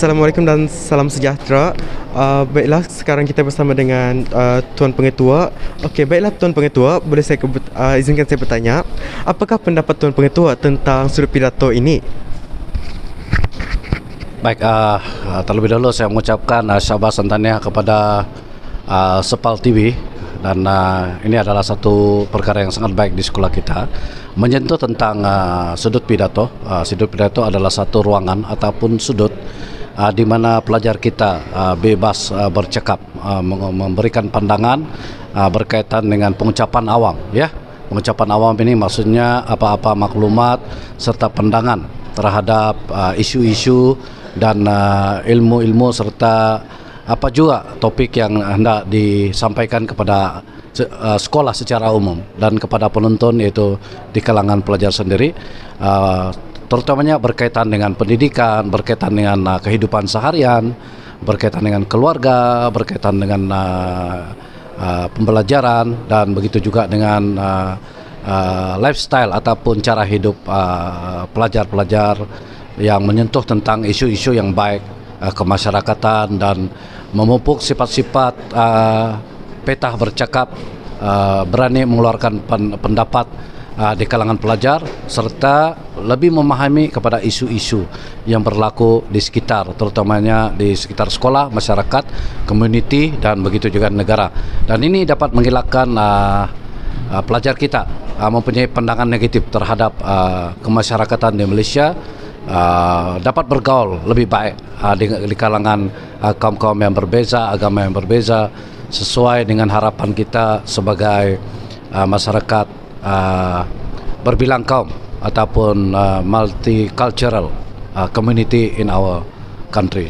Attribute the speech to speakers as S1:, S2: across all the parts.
S1: Assalamualaikum dan salam sejahtera. Baiklah, sekarang kita bersama dengan Tuan Pengetua. Okey, baiklah Tuan Pengetua, boleh saya izinkan saya bertanya, apakah pendapat Tuan Pengetua tentang sudut pidato ini?
S2: Baik, terlebih dahulu saya mengucapkan syabas dan tahniah kepada Sepal TV, dan ini adalah satu perkara yang sangat baik di sekolah kita menyentuh tentang sudut pidato. Sudut pidato adalah satu ruangan ataupun sudut di mana pelajar kita bebas bercakap, memberikan pandangan berkaitan dengan pengucapan awam, ya. Pengucapan awam ini maksudnya apa-apa maklumat serta pandangan terhadap isu-isu dan ilmu-ilmu serta apa juga topik yang hendak disampaikan kepada sekolah secara umum dan kepada penonton, yaitu di kalangan pelajar sendiri, terutamanya berkaitan dengan pendidikan, berkaitan dengan kehidupan seharian, berkaitan dengan keluarga, berkaitan dengan pembelajaran, dan begitu juga dengan lifestyle ataupun cara hidup pelajar-pelajar yang menyentuh tentang isu-isu yang baik kemasyarakatan dan memupuk sifat-sifat petah bercakap, berani mengeluarkan pendapat di kalangan pelajar, serta lebih memahami kepada isu-isu yang berlaku di sekitar, terutamanya di sekitar sekolah, masyarakat, community, dan begitu juga negara. Dan ini dapat menghilangkan pelajar kita mempunyai pandangan negatif terhadap kemasyarakatan di Malaysia, dapat bergaul lebih baik di kalangan kaum-kaum yang berbeza, agama yang berbeza, sesuai dengan harapan kita sebagai masyarakat berbilang kaum ataupun multicultural community in our country.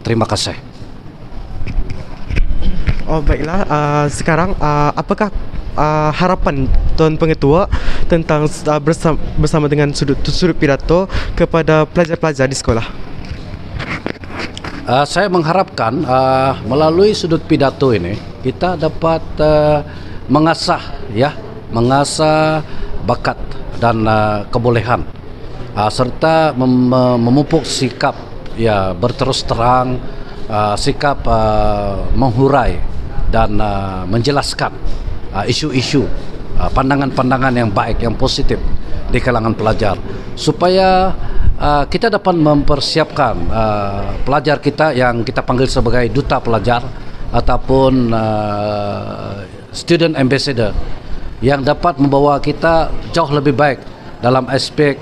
S2: Terima kasih.
S1: Oh baiklah, sekarang apakah harapan Tuan Pengetua tentang bersama dengan sudut pidato kepada pelajar-pelajar di sekolah?
S2: Saya mengharapkan melalui sudut pidato ini kita dapat mengasah bakat dan kebolehan, serta memupuk sikap berterus terang, sikap menghurai dan menjelaskan isu-isu, pandangan-pandangan yang baik, yang positif di kalangan pelajar, supaya kita dapat mempersiapkan pelajar kita yang kita panggil sebagai duta pelajar ataupun student ambassador, yang dapat membawa kita jauh lebih baik dalam aspek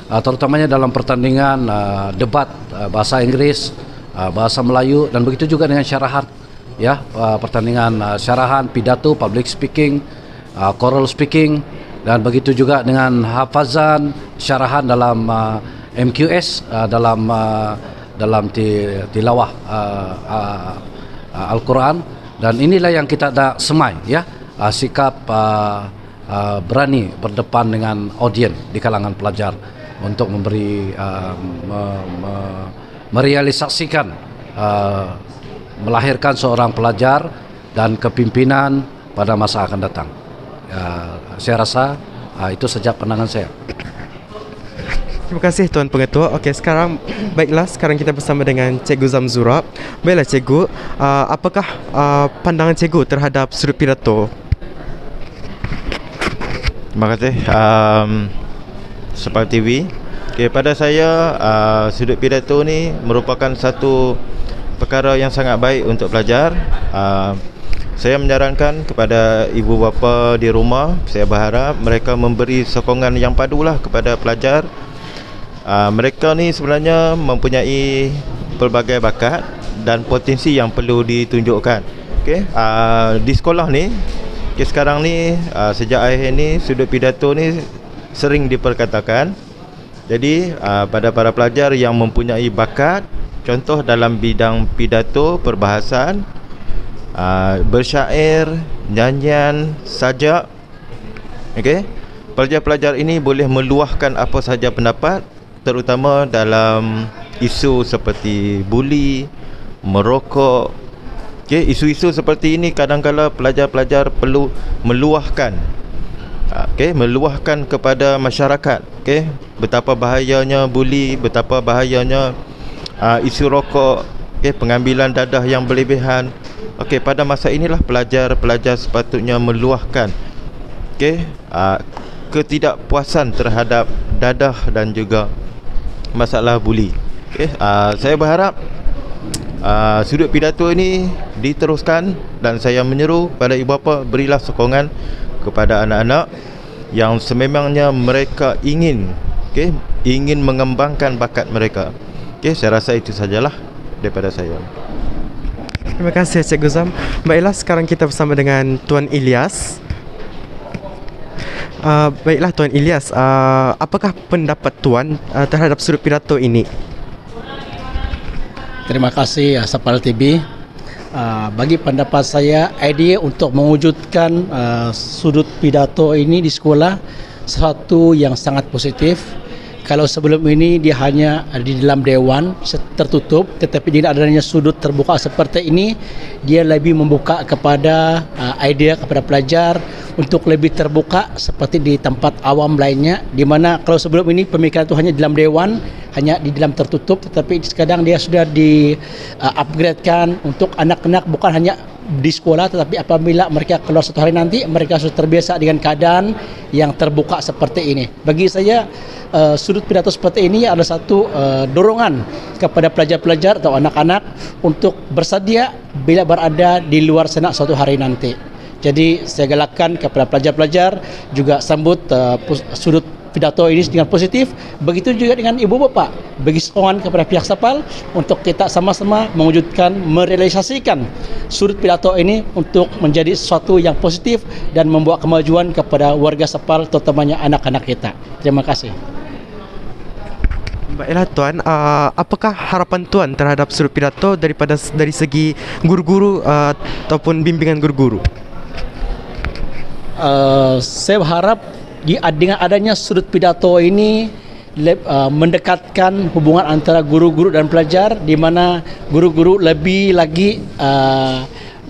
S2: terutamanya dalam pertandingan debat bahasa Inggris, bahasa Melayu, dan begitu juga dengan syarahan, pertandingan syarahan, pidato, public speaking, choral speaking, dan begitu juga dengan hafazan, syarahan dalam MQS, dalam tilawah Al-Quran. Dan inilah yang kita ada semai, sikap berani berdepan dengan audiens di kalangan pelajar untuk memberi merealisasikan melahirkan seorang pelajar dan kepimpinan pada masa akan datang. Saya rasa itu saja pandangan saya.
S1: Terima kasih Tuan Pengetua. Okey, sekarang kita bersama dengan Cikgu Zamzura. Baiklah Cikgu, apakah pandangan Cikgu terhadap sudut pidato?
S3: Terima kasih Sepal TV. Okay, pada saya sudut pidato ni merupakan satu perkara yang sangat baik untuk pelajar. Saya menyarankan kepada ibu bapa di rumah, saya berharap mereka memberi sokongan yang padulah kepada pelajar. Mereka ni sebenarnya mempunyai pelbagai bakat dan potensi yang perlu ditunjukkan. Okay? Di sekolah ni, sekarang ni sejak akhir ni sudut pidato ni sering diperkatakan. Jadi pada para pelajar yang mempunyai bakat, contoh dalam bidang pidato, perbahasan, bersyair, nyanyian, sajak, pelajar-pelajar ini boleh meluahkan apa sahaja pendapat, terutama dalam isu seperti buli, merokok. Isu-isu seperti ini kadang-kala pelajar-pelajar perlu meluahkan, meluahkan kepada masyarakat, betapa bahayanya buli, betapa bahayanya isu rokok, pengambilan dadah yang berlebihan. Pada masa inilah pelajar sepatutnya meluahkan ketidakpuasan terhadap dadah dan juga masalah buli. Saya berharap sudut pidato ini diteruskan, dan saya menyeru pada ibu bapa, berilah sokongan kepada anak-anak yang sememangnya mereka ingin mengembangkan bakat mereka. Saya rasa itu sajalah daripada saya.
S1: Terima kasih Cikgu Zam. Baiklah, sekarang kita bersama dengan Tuan Ilyas. Baiklah Tuan Ilyas, apakah pendapat Tuan terhadap sudut pidato ini?
S4: Terima kasih Sapal TV. Bagi pendapat saya, idea untuk mewujudkan sudut pidato ini di sekolah sesuatu yang sangat positif. Kalau sebelum ini dia hanya di dalam dewan tertutup, tetapi dengan adanya sudut terbuka seperti ini, dia lebih membuka kepada idea kepada pelajar untuk lebih terbuka seperti di tempat awam lainnya, di mana kalau sebelum ini pemikiran itu hanya di dalam dewan, hanya di dalam tertutup, tetapi sekarang dia sudah di upgradekan untuk anak-anak bukan hanya di sekolah, tetapi apabila mereka keluar satu hari nanti, mereka sudah terbiasa dengan keadaan yang terbuka seperti ini. Bagi saya, sudut pidato seperti ini adalah satu dorongan kepada pelajar-pelajar atau anak-anak untuk bersedia bila berada di luar sana suatu hari nanti. Jadi saya galakkan kepada pelajar-pelajar juga sambut sudut pidato ini dengan positif. Begitu juga dengan ibu bapa, bagi sokongan kepada pihak Sapal untuk kita sama-sama mewujudkan, merealisasikan sudut pidato ini untuk menjadi sesuatu yang positif dan membawa kemajuan kepada warga Sapal, terutamanya anak-anak kita. Terima kasih.
S1: Baiklah Tuan, apakah harapan Tuan terhadap sudut pidato dari segi guru-guru ataupun bimbingan guru-guru?
S4: Saya berharap dengan adanya sudut pidato ini mendekatkan hubungan antara guru-guru dan pelajar, di mana guru-guru lebih lagi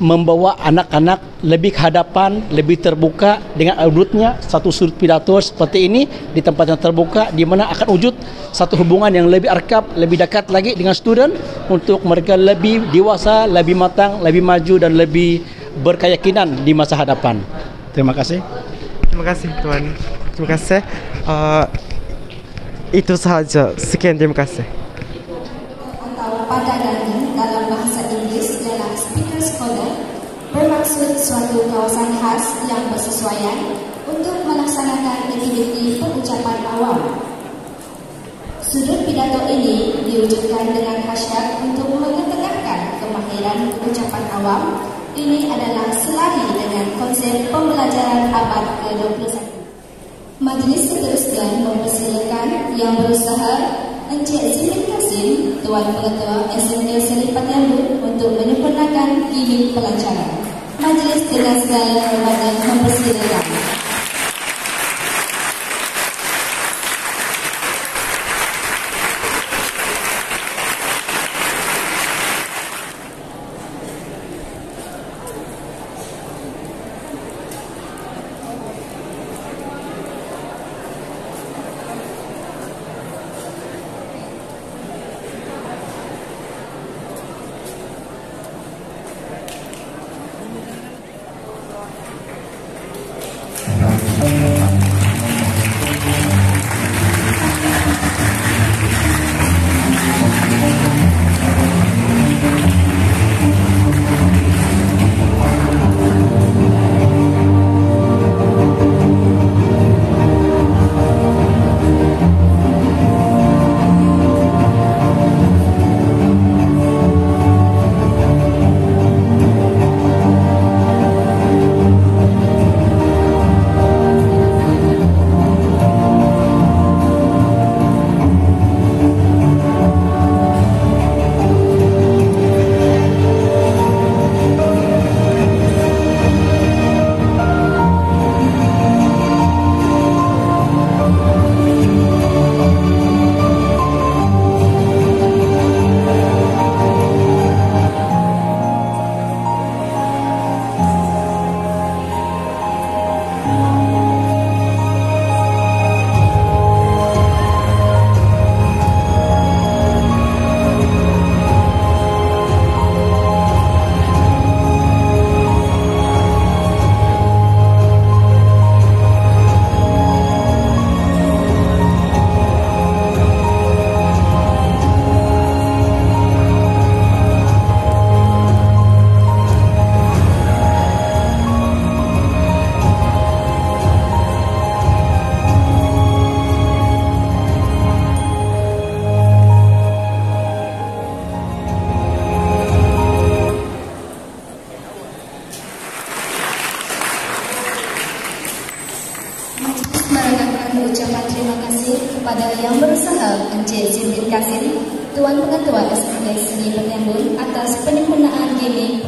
S4: membawa anak-anak lebih ke hadapan, lebih terbuka dengan wujudnya satu sudut pidato seperti ini di tempat yang terbuka, di mana akan wujud satu hubungan yang lebih akrab, lebih dekat lagi dengan student untuk mereka lebih dewasa, lebih matang, lebih maju dan lebih berkeyakinan di masa hadapan. Terima kasih.
S1: Terima kasih Tuan. Terima kasih. Itu sahaja. Sekian, terima kasih.
S5: Atau pada daging dalam bahasa Inggeris ialah speaker scholar, bermaksud suatu kawasan khas yang bersesuaian untuk melaksanakan aktiviti pengucapan awam. Sudut pidato ini diwujudkan dengan khasiat untuk mengetengahkan kemahiran pengucapan awam. Ini adalah selari dengan konsep pembelajaran abad ke-21. Majlis seterusnya mempersilakan yang berusaha Encik Zimit Kasim, Tuan Pengetua SMK Selipat Yambu untuk menyempurnakan gimmick pelajaran. Majlis dengan segala hormatnya mempersilakan. ucapan terima kasih kepada yang berusaha Encik Zindin Kasim, Tuan Pengetua SMK Seni Pertembun atas penyempurnaan gaming